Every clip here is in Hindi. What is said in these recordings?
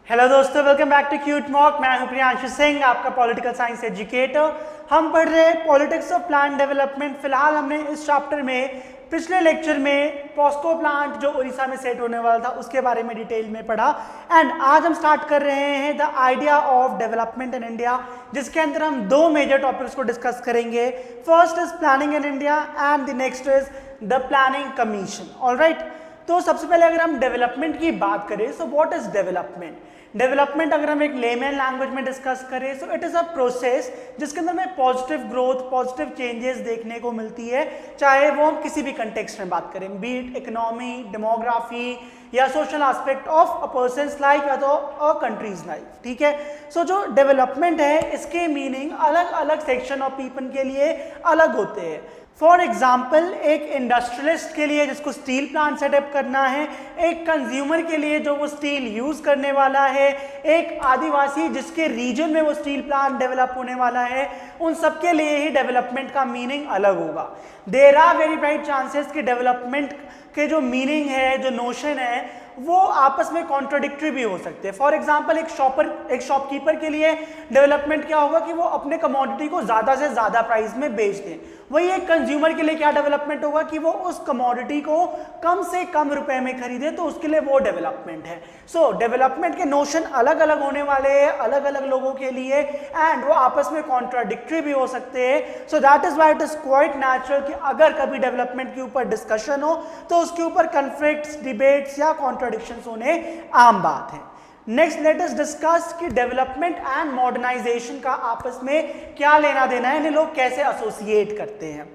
हेलो दोस्तों, welcome back to cute mock. मैं हूं प्रियांशु सिंह, आपका पॉलिटिकल साइंस एजुकेटर। हम पढ़ रहे हैं पॉलिटिक्स ऑफ प्लांट डेवलपमेंट। फिलहाल हमने इस चैप्टर में पिछले लेक्चर में पॉस्को प्लांट जो उड़ीसा में सेट होने वाला था उसके बारे में डिटेल में पढ़ा। एंड आज हम स्टार्ट कर रहे हैं the idea of development in India, जिसके अंदर हम दो मेजर टॉपिक्स को डिस्कस करेंगे। First is planning in India and the next is the planning commission. Alright, तो सबसे पहले अगर हम डेवलपमेंट की बात करें, so what is development? Development अगर हम एक लेमैन लैंग्वेज में डिस्कस करें, so it is a process जिसके अंदर में पॉजिटिव ग्रोथ, पॉजिटिव चेंजेस देखने को मिलती है, चाहे वो हम किसी भी कंटेक्स्ट में बात करें, बी इट इकोनॉमी, डेमोग्राफी या social aspect of a persons life या तो अ कंट्रीज लाइफ। ठीक है, सो जो डेवलपमेंट है इसके मीनिंग अलग अलग सेक्शन ऑफ पीपल के लिए अलग होते हैं। फॉर एग्जाम्पल, एक इंडस्ट्रियलिस्ट के लिए जिसको स्टील प्लांट सेटअप करना है, एक कंज्यूमर के लिए जो वो स्टील यूज करने वाला है, एक आदिवासी जिसके रीजन में वो स्टील प्लांट डेवलप होने वाला है, उन सब के लिए ही डेवलपमेंट का मीनिंग अलग होगा। There are very bright chances कि डेवलपमेंट के जो मीनिंग है, जो नोशन है, वो आपस में कॉन्ट्राडिक्टरी भी हो सकते हैं। फॉर एग्जाम्पल, एक शॉपकीपर के लिए डेवलपमेंट क्या होगा कि वो अपने कमोडिटी को ज़्यादा से ज़्यादा प्राइस में बेच दें। वही एक कंज्यूमर के लिए क्या डेवलपमेंट होगा कि वो उस कमोडिटी को कम से कम रुपए में खरीदे, तो उसके लिए वो डेवलपमेंट है। सो डेवलपमेंट के नोशन अलग अलग होने वाले हैं अलग अलग लोगों के लिए, एंड वो आपस में कॉन्ट्राडिक्टरी भी हो सकते हैं। So that is why it is quite natural कि अगर कभी डेवलपमेंट के ऊपर डिस्कशन हो तो उसके ऊपर कन्फ्लिक्ट्स, डिबेट्स या कॉन्ट्राडिक्शंस होने आम बात है। नेक्स्ट लेट अस डिस्कस कि डेवलपमेंट एंड मॉडर्नाइजेशन का आपस में क्या लेना देना है, इन्हें लोग कैसे एसोसिएट करते हैं।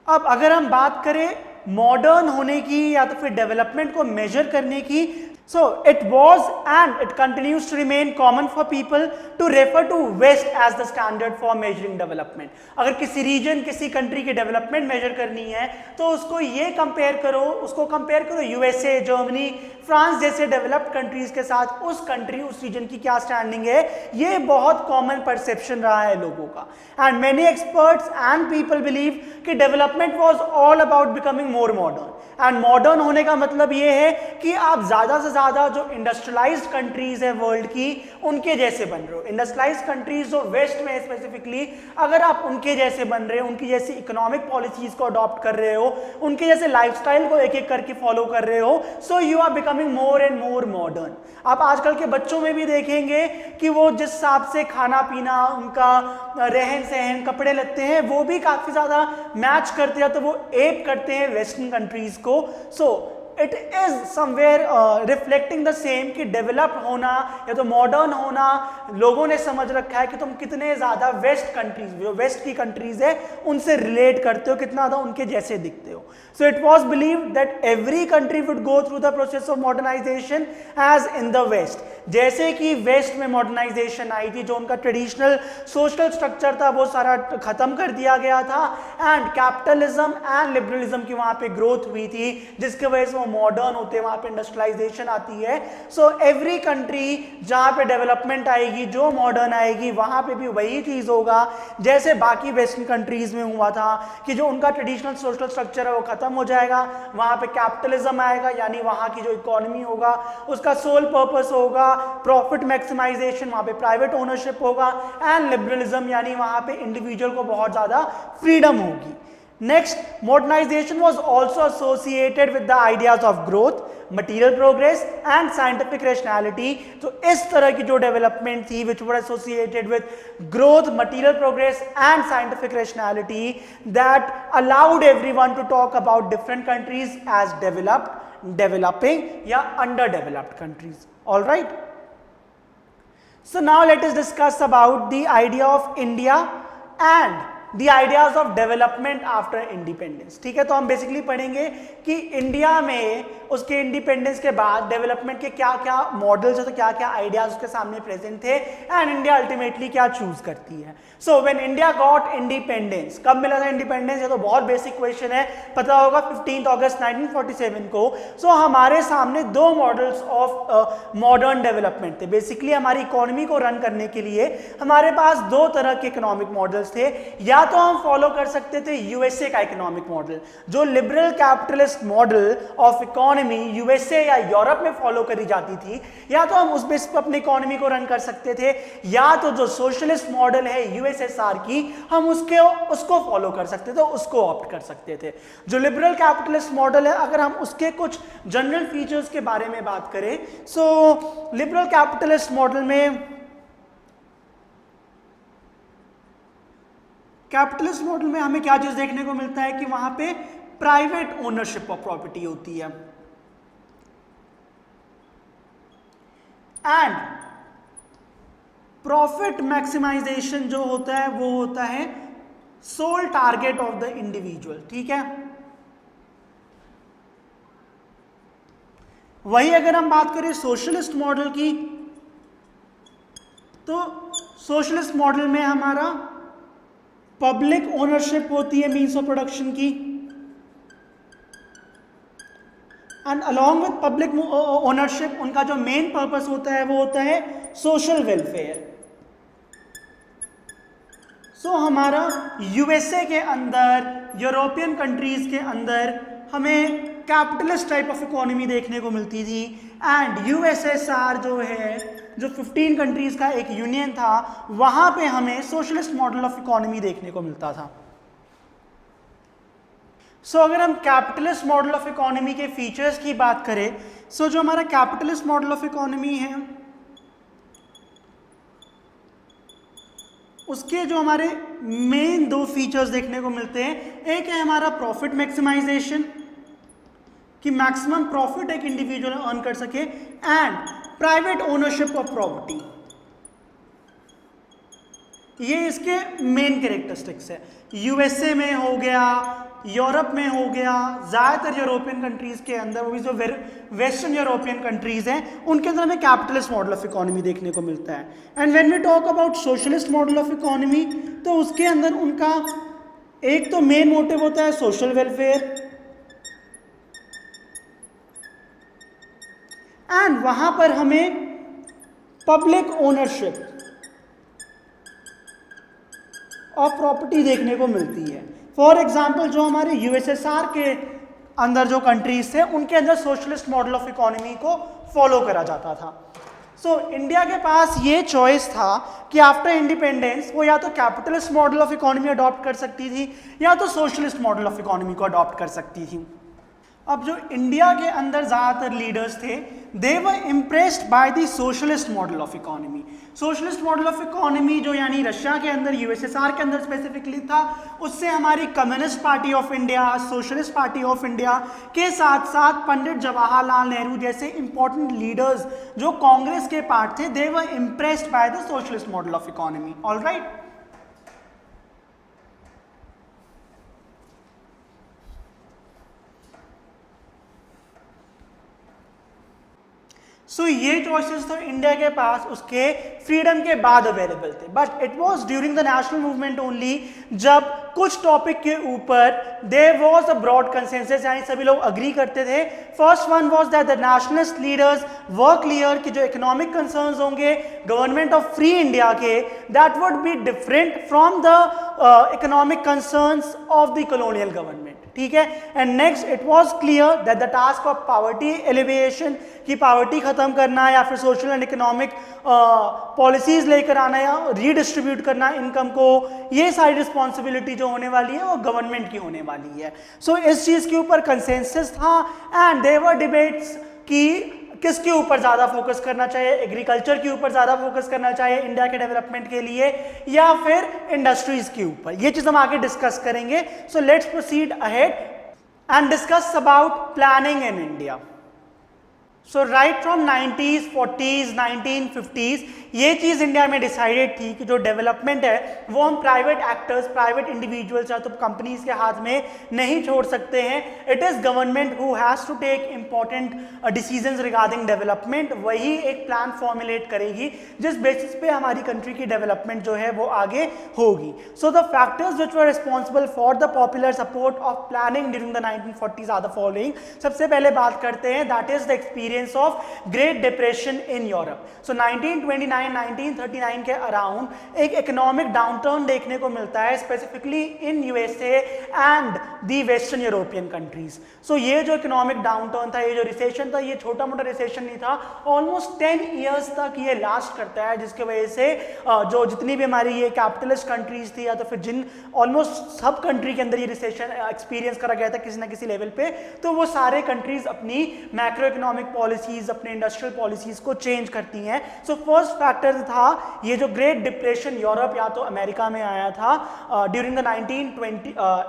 अब अगर हम बात करें मॉडर्न होने की या तो फिर डेवलपमेंट को मेजर करने की, so it was and it continues to remain common for people to refer to West as the standard for measuring development. अगर किसी रीजन, किसी कंट्री की डेवलपमेंट मेजर करनी है तो उसको कंपेयर करो यूएसए, जर्मनी, फ्रांस जैसे डेवलप्ड कंट्रीज के साथ। उस रीजन की क्या स्टैंडिंग है, ये बहुत कॉमन परसेप्शन रहा है लोगों का। And many experts and people believe कि development was all about becoming more modern. And modern होने का मतलब ये है कि आप ज्यादा से ज्यादा जो इंडस्ट्रियलाइज्ड कंट्रीज है वर्ल्ड की, उनके जैसे बन रहे हो। इंडस्ट्रियलाइज्ड कंट्रीज जो वेस्ट में स्पेसिफिकली, अगर आप उनके जैसे बन रहे हो, उनकी जैसी इकोनॉमिक पॉलिसीज को अडॉप्ट कर रहे हो, उनके जैसे लाइफस्टाइल को एक एक करके फॉलो कर रहे हो, so you are becoming more and more modern. आप आजकल के बच्चों में भी देखेंगे कि वो जिस हिसाब से खाना पीना, उनका रहन सहन, कपड़े लगते हैं, वो भी काफी ज्यादा मैच करते हैं, तो वो एप करते हैं वेस्टर्न कंट्रीज को। So it is somewhere reflecting the same कि डेवलप्ड होना या तो मॉडर्न होना, लोगों ने समझ रखा है कि तुम कितने ज्यादा वेस्ट कंट्रीज, जो वेस्ट की कंट्रीज है, उनसे रिलेट करते हो, कितना ज्यादा उनके जैसे दिखते हो। So it was believed that every country would go through the process of modernisation as in the West. जैसे कि वेस्ट में मॉडर्नाइजेशन आई थी, जो उनका ट्रेडिशनल सोशल स्ट्रक्चर था वो सारा खत्म कर दिया गया था, एंड कैपिटलिज्म एंड लिबरलिज्म की वहां पे ग्रोथ हुई थी, जिसके वजह से मॉडर्न होते हैं, वहां पे इंडस्ट्रियलाइजेशन आती है। सो एवरी कंट्री जहां पे डेवलपमेंट आएगी, जो मॉडर्न आएगी, वहां पे भी वही चीज होगा जैसे बाकी वेस्टर्न कंट्रीज में हुआ था, कि जो उनका ट्रेडिशनल सोशल स्ट्रक्चर है वो खत्म हो जाएगा, वहां पे कैपिटलिज्म आएगा, यानी वहां की जो इकोनॉमी होगा उसका सोल पर्पस होगा प्रॉफिट मैक्सिमाइजेशन, वहां पे प्राइवेट ओनरशिप होगा, एंड लिबरलिज्म यानी वहां पे इंडिविजुअल को बहुत ज्यादा फ्रीडम होगी। Next, modernization was also associated with the ideas of growth, material progress and scientific rationality. तो इस तरह की जो डेवलपमेंट थी which were associated with growth, material progress and scientific rationality that allowed everyone to talk about different countries as developed, developing या underdeveloped countries. All right. So now let us discuss about the idea of India and The ideas of development after independence. ठीक है, तो हम बेसिकली पढ़ेंगे कि इंडिया में उसके इंडिपेंडेंस के बाद डेवलपमेंट के क्या क्या मॉडल्स है, तो क्या क्या आइडियाज उसके सामने प्रेजेंट थे, एंड इंडिया अल्टीमेटली क्या चूज करती है। So when India got independence, कब मिला था इंडिपेंडेंस, ये तो बहुत बेसिक क्वेश्चन है, पता होगा 15 अगस्त 1947 को। सो हमारे सामने दो मॉडल्स ऑफ मॉडर्न डेवलपमेंट थे। बेसिकली हमारी इकोनॉमी को रन करने के लिए हमारे पास दो तरह के इकोनॉमिक मॉडल्स थे, या या तो हम फॉलो कर सकते थे यूएसए का इकोनॉमिक मॉडल, जो liberal capitalist model of economy USA या यूरोप में फॉलो करी जाती थी, या तो हम उस बेस पर अपनी इकोनॉमी को रन कर सकते थे, या तो जो सोशलिस्ट मॉडल है यूएसएसआर की हम उसको फॉलो कर सकते थे, उसको ऑप्ट कर सकते थे। जो लिबरल कैपिटलिस्ट मॉडल है, अगर हम उसके कुछ जनरल फीचर्स के बारे में बात करें, सो लिबरल कैपिटलिस्ट मॉडल में हमें क्या चीज देखने को मिलता है कि वहां पे प्राइवेट ओनरशिप ऑफ प्रॉपर्टी होती है, एंड प्रॉफिट मैक्सिमाइजेशन जो होता है वो होता है sole target of the individual. ठीक है, वही अगर हम बात करें सोशलिस्ट मॉडल की, तो सोशलिस्ट मॉडल में हमारा पब्लिक ओनरशिप होती है मीन्स ऑफ प्रोडक्शन की, and along with public ownership उनका जो मेन पर्पस होता है वो होता है सोशल वेलफेयर। सो हमारा यूएसए के अंदर, यूरोपियन कंट्रीज के अंदर हमें कैपिटलिस्ट टाइप ऑफ इकोनॉमी देखने को मिलती थी, एंड यूएसएसआर जो है, जो 15 कंट्रीज का एक यूनियन था, वहां पे हमें सोशलिस्ट मॉडल ऑफ इकोनॉमी देखने को मिलता था। सो अगर हम कैपिटलिस्ट मॉडल ऑफ इकोनॉमी के फीचर्स की बात करें, सो जो हमारा कैपिटलिस्ट मॉडल ऑफ इकोनॉमी है उसके जो हमारे मेन दो फीचर्स देखने को मिलते हैं, एक है हमारा प्रॉफिट मैक्सिमाइजेशन, कि मैक्सिमम प्रॉफिट एक इंडिविजुअल अर्न कर सके, and private ownership of property. ये इसके मेन कैरेक्टरिस्टिक्स है। यूएसए में हो गया, यूरोप में हो गया, ज्यादातर यूरोपियन कंट्रीज के अंदर, वो भी जो वेस्टर्न यूरोपियन कंट्रीज हैं उनके अंदर हमें कैपिटलिस्ट मॉडल ऑफ इकोनॉमी देखने को मिलता है। And when we talk about socialist model of economy, तो उसके अंदर उनका एक तो मेन मोटिव होता है सोशल वेलफेयर, एंड वहां पर हमें पब्लिक ओनरशिप ऑफ प्रॉपर्टी देखने को मिलती है। फॉर एग्जाम्पल जो हमारे यूएसएसआर के अंदर जो कंट्रीज थे उनके अंदर सोशलिस्ट मॉडल ऑफ इकोनॉमी को फॉलो करा जाता था। सो इंडिया के पास ये चॉइस था कि आफ्टर इंडिपेंडेंस वो या तो capitalist model of economy adopt कर सकती थी, या तो सोशलिस्ट मॉडल ऑफ इकोनॉमी को अडॉप्ट कर सकती थी। अब जो इंडिया के अंदर ज्यादातर लीडर्स थे, they were impressed by the socialist model of economy. Socialist model of economy जो यानी रशिया के अंदर, यूएसएसआर के अंदर स्पेसिफिकली था, उससे हमारी communist party of India, socialist party of India के साथ साथ पंडित जवाहरलाल नेहरू जैसे इंपॉर्टेंट लीडर्स जो कांग्रेस के पार्ट थे, they were impressed by the socialist model of economy. Alright, so ये चॉइसेस तो इंडिया के पास उसके फ्रीडम के बाद अवेलेबल थे, but it was during the national movement only, जब कुछ टॉपिक के ऊपर there was a broad consensus, यानी सभी लोग अग्री करते थे। First one was that the nationalist leaders were clear कि जो इकोनॉमिक कंसर्न्स होंगे गवर्नमेंट ऑफ फ्री इंडिया के, that would be different from the economic concerns of the colonial government. ठीक है, and next it was clear that the task of poverty alleviation, की पॉवर्टी खत्म करना या फिर सोशल एंड इकोनॉमिक पॉलिसीज लेकर आना या रीडिस्ट्रीब्यूट करना इनकम को, ये सारी रिस्पॉन्सिबिलिटी जो होने वाली है वो गवर्नमेंट की होने वाली है। सो इस चीज के ऊपर कंसेंसस था, एंड देयर वर डिबेट्स कि किसके ऊपर ज्यादा फोकस करना चाहिए, एग्रीकल्चर के ऊपर ज्यादा फोकस करना चाहिए इंडिया के डेवलपमेंट के लिए, या फिर इंडस्ट्रीज के ऊपर। ये चीज हम आगे डिस्कस करेंगे। So let's proceed ahead and discuss about planning in India. So right from 90s, 40s, 1950s ये चीज इंडिया में डिसाइडेड थी कि जो डेवलपमेंट है वो हम प्राइवेट एक्टर्स, प्राइवेट इंडिविजुअल्स या तो कंपनीज के हाथ में नहीं छोड़ सकते हैं। It is government who has to take important decisions regarding development. वही एक प्लान फॉर्मुलेट करेगी जिस बेसिस पे हमारी कंट्री की डेवलपमेंट जो है वो आगे होगी। So the factors which were responsible for the popular support of planning during the 1940s are the following. सबसे पहले बात करते हैं that is the experience experience of great depression in Europe. So 1929-1939 के अराउंड एक इकोनॉमिक डाउनटर्न देखने को मिलता है, specifically in USA and the western European countries. So ये जो इकोनॉमिक डाउनटर्न था, ये जो रिसेशन था, ये छोटा मोटा रिसेशन नहीं था, ऑलमोस्ट 10 ईयर्स तक ये लास्ट करता है, जिसकी वजह से जो जितनी भी हमारी ये कैपिटलिस्ट कंट्रीज थी या तो फिर जिन ऑलमोस्ट सब कंट्री के अंदर ये रिसेशन एक्सपीरियंस करा गया था किसी ना किसी लेवल पे, तो वो सारे कंट्रीज अपनी मैक्रो इकोनॉमिक पॉलिसीज, अपने इंडस्ट्रियल पॉलिसीज को चेंज करती हैं। सो फर्स्ट फैक्टर था ये जो ग्रेट डिप्रेशन यूरोप या तो अमेरिका में आया था during the 1920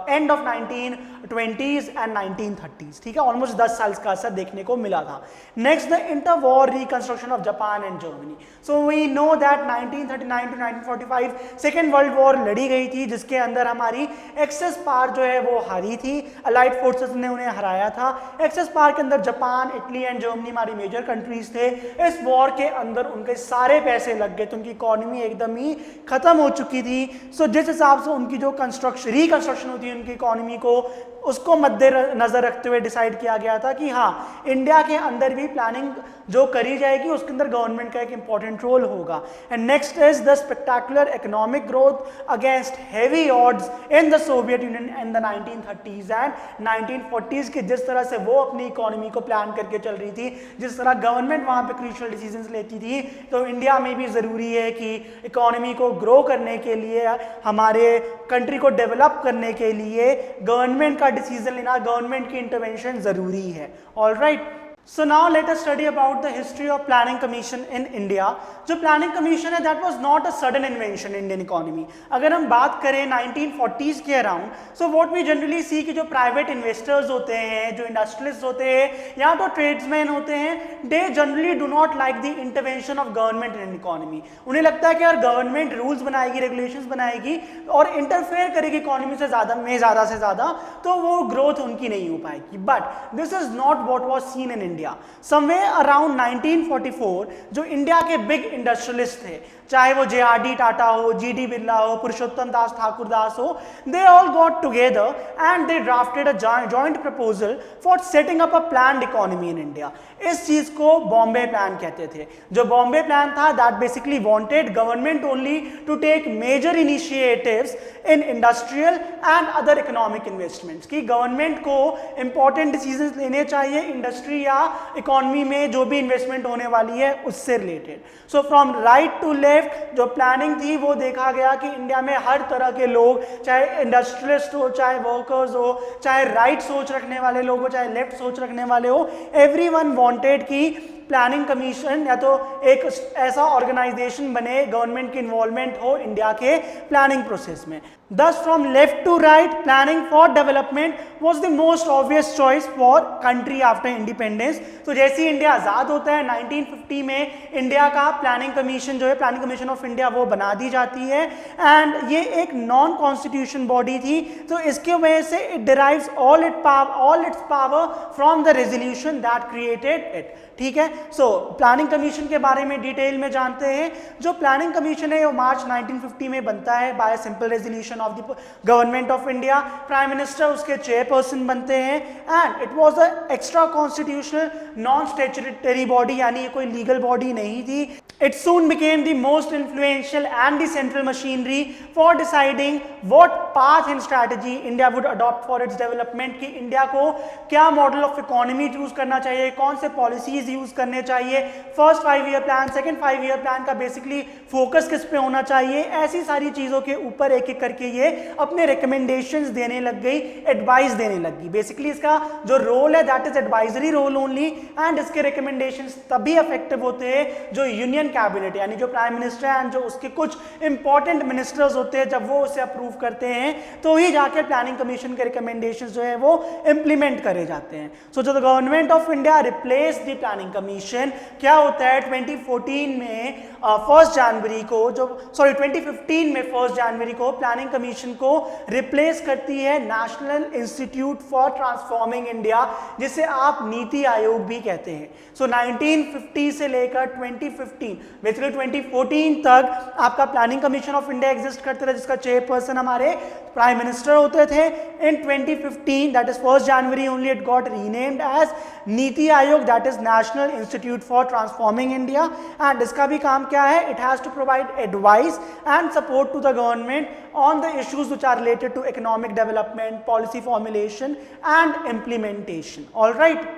end of 1920s and 1930s, ठीक है, ऑलमोस्ट 10 साल का असर देखने को मिला था। Next the inter war reconstruction of Japan and Germany. So we know that 1939 to 1945 second world war लड़ी गई थी, जिसके अंदर हमारी एक्सेस पावर जो है वो हारी थी, अलाइड फोर्सेस ने उन्हें हराया था। एक्सेस पावर के अंदर जापान, इटली एंड जर्मनी हमारी मेजर कंट्रीज थे। इस वॉर के अंदर उनके सारे पैसे लग गए थे, उनकी इकोनॉमी एकदम ही खत्म हो चुकी थी। सो जिस हिसाब से उनकी जो रिकंस्ट्रक्शन होती है उनकी इकोनॉमी को, उसको मद्देनजर रखते हुए डिसाइड किया गया था कि हाँ, इंडिया के अंदर भी प्लानिंग जो करी जाएगी उसके अंदर गवर्नमेंट का एक इंपॉर्टेंट रोल होगा। And next is the spectacular economic growth against heavy odds in the Soviet union in the 1930s and 1940s की जिस तरह से वो अपनी इकोनॉमी को प्लान करके चल रही थी, जिस तरह गवर्नमेंट वहाँ पे क्रूशियल डिसीजंस लेती थी, तो इंडिया में भी ज़रूरी है कि इकोनॉमी को ग्रो करने के लिए, हमारे कंट्री को डेवलप करने के लिए गवर्नमेंट का डिसीजन लेना, गवर्नमेंट की इंटरवेंशन जरूरी है। All right, so now let us study about the history of planning commission in India. जो प्लानिंग कमीशन है that was not a sudden invention Indian economy. अगर हम बात करें 1940s के around, so what we generally see कि जो प्राइवेट इन्वेस्टर्स होते हैं, जो इंडस्ट्रियलिस्ट होते हैं या तो ट्रेड्समैन होते हैं, they generally do not like the intervention of government in economy. उन्हें लगता है कि यार गवर्नमेंट रूल्स बनाएगी, रेगुलेशंस बनाएगी और इंटरफेयर करेगी इकोनॉमी से ज़्यादा से ज़्यादा, तो वो ग्रोथ उनकी नहीं हो पाएगी। But this is not what was seen in India. Somewhere around 1944 जो इंडिया के बिग इंडस्ट्रियलिस्ट थे, चाहे वो JRD टाटा हो, GD बिरला हो, पुरुषोत्तम दास ठाकुर दास हो, they all got together and they drafted a joint proposal for setting up a planned economy in India. इस चीज को बॉम्बे प्लान कहते थे। जो बॉम्बे प्लान था that basically wanted government only to take major initiatives in industrial and other economic investments, कि गवर्नमेंट को इंपॉर्टेंट डिसीजंस लेने चाहिए इंडस्ट्री या इकोनॉमी में जो भी इन्वेस्टमेंट होने वाली है उससे related. So from right to left जो प्लानिंग थी वो देखा गया कि इंडिया में हर तरह के लोग, चाहे इंडस्ट्रियलिस्ट हो, चाहे वर्कर्स हो, चाहे राइट सोच रखने वाले लोग हो, चाहे लेफ्ट सोच रखने वाले हो, एवरीवन वांटेड कि प्लानिंग कमीशन या तो एक ऐसा ऑर्गेनाइजेशन बने, गवर्नमेंट की इन्वॉल्वमेंट हो इंडिया के प्लानिंग प्रोसेस में। Thus, from left to right, planning for development was the most obvious choice for country after independence. तो जैसे ही इंडिया आज़ाद होता है 1950 में इंडिया का प्लानिंग कमीशन जो है, प्लानिंग कमीशन ऑफ इंडिया, वो बना दी जाती है। एंड ये एक नॉन कॉन्स्टिट्यूशन बॉडी थी, तो इसके वजह से it derives all it's power from the resolution that created it. ठीक है, सो प्लानिंग कमीशन के बारे में डिटेल में जानते हैं। जो प्लानिंग कमीशन है वो मार्च 1950 में बनता है bye simple resolution of the government of India. Prime minister उसके चेयरपर्सन बनते हैं and it was a extra constitutional non statutory body, यानी ये कोई लीगल बॉडी नहीं थी। It soon became the most influential and the central machinery for deciding what path and strategy India would adopt for its development, कि इंडिया को क्या मॉडल ऑफ इकोनॉमी चूज करना चाहिए, कौन से पॉलिसीज यूज करने चाहिए, first 5 year plan, second 5 year plan का बेसिकली फोकस किस पे होना चाहिए, ऐसी सारी चीजों के ऊपर एक एक करके ये अपने रिकमेंडेशंस देने लग गई, एडवाइस देने लग गई। बेसिकली इसका जो रोल है that is advisory role only, and इसके रिकमेंडेशंस तभी इफेक्टिव होते हैं जो यूनियन कैबिनेट यानी जो प्राइम मिनिस्टर एंड जो उसके कुछ इंपॉर्टेंट मिनिस्टर्स होते हैं, जब वो उसे अप्रूव करते हैं तो ही जाके प्लानिंग कमीशन के रिकमेंडेशंस जो है वो इंप्लीमेंट करे जाते हैं। सो जो the government of India replace the planning commission, क्या होता है 2014 में 1 जनवरी को 2015 में 1 जनवरी को प्लानिंग कमीशन को रिप्लेस करती है national institute for transforming India, जिसे आप नीति आयोग भी कहते हैं। सो 1950 से लेकर 2015 बेसिकली 2014 तक आपका planning commission of India exist करता था, जिसका चेयरपर्सन हमारे प्राइम मिनिस्टर होते थे। In 2015 that is 1 January only it got renamed as NITI Aayog that is national institute for transforming India. And इसका भी काम क्या है, it has to provide advice and support to the government on the issues which are related to economic development, policy formulation and implementation. All right.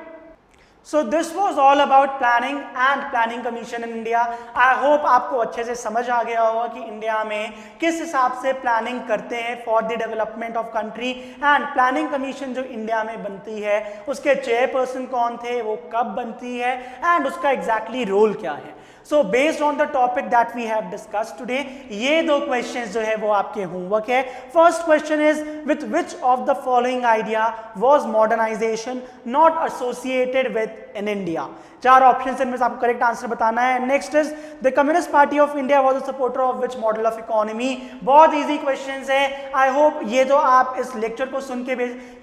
So this was all about planning and planning commission in India. I hope आपको अच्छे से समझ आ गया होगा कि इंडिया में किस हिसाब से प्लानिंग करते हैं for the development of country. And planning commission जो इंडिया में बनती है उसके चेयरपर्सन कौन थे, वो कब बनती है एंड उसका एग्जैक्टली रोल क्या है। So based on the topic that we have discuss today, ये 2 क्वेश्चंस जो है वो आपके होमवर्क है। First question is with which of the following idea was modernisation not associated with in India. 4 option इनमें से आपको करेक्ट आंसर बताना है। Next is the communist party of India was a supporter of which model of economy. बहुत इजी क्वेश्चंस है। आई होप ये जो आप इस लेक्चर को सुन के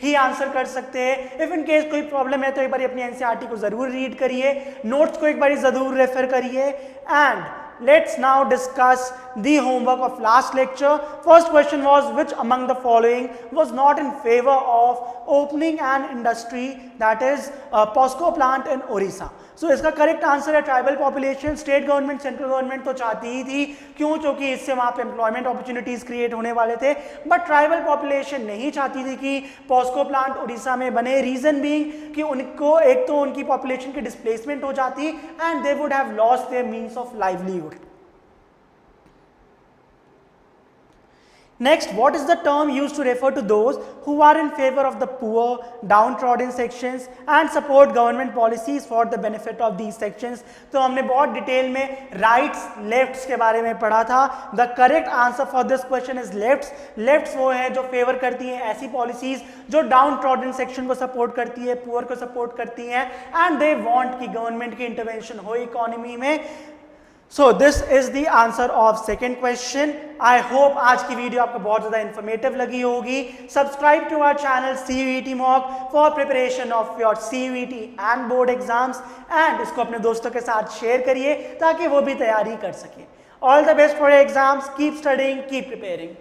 ही आंसर कर सकते हैं। इफ इन केस कोई प्रॉब्लम है तो एक बार अपनी एनसीईआरटी को जरूर रीड करिए, नोट्स को एक बार जरूर रेफर करिए। And let's now discuss the homework of last lecture. First question was which among the following was not in favor of opening an industry that is POSCO plant in Orissa. So इसका करेक्ट आंसर है tribal population. State government central government तो चाहती ही थी, क्यों, क्योंकि इससे वहाँ पे एम्प्लॉयमेंट अपॉर्चुनिटीज क्रिएट होने वाले थे, बट ट्राइबल पॉपुलेशन नहीं चाहती थी कि पॉस्को प्लांट उड़ीसा में बने। रीजन बीइंग कि उनको एक तो उनकी पॉपुलेशन की डिस्प्लेसमेंट हो जाती and they would have lost their means of livelihood. Next, what is the term used to refer to those who are in favor of the poor, downtrodden sections and support government policies for the benefit of these sections? तो हमने बहुत डिटेल में राइट्स लेफ्ट्स के बारे में पढ़ा था। The correct answer for this question is लेफ्ट्स। लेफ्ट्स वो है जो फेवर करती हैं ऐसी पॉलिसीज जो डाउनट्रॉडन सेक्शन को सपोर्ट करती है, पुअर को सपोर्ट करती हैं एंड दे वांट कि गवर्नमेंट की इंटरवेंशन हो इकोनॉमी में। So this is the answer of second question. I hope आज की वीडियो आपको बहुत ज़्यादा इन्फॉर्मेटिव लगी होगी। Subscribe to our channel CUET Mock for preparation of your CUET and board exams and इसको अपने दोस्तों के साथ शेयर करिए ताकि वो भी तैयारी कर सकें। All the best for your exams. Keep studying, keep preparing.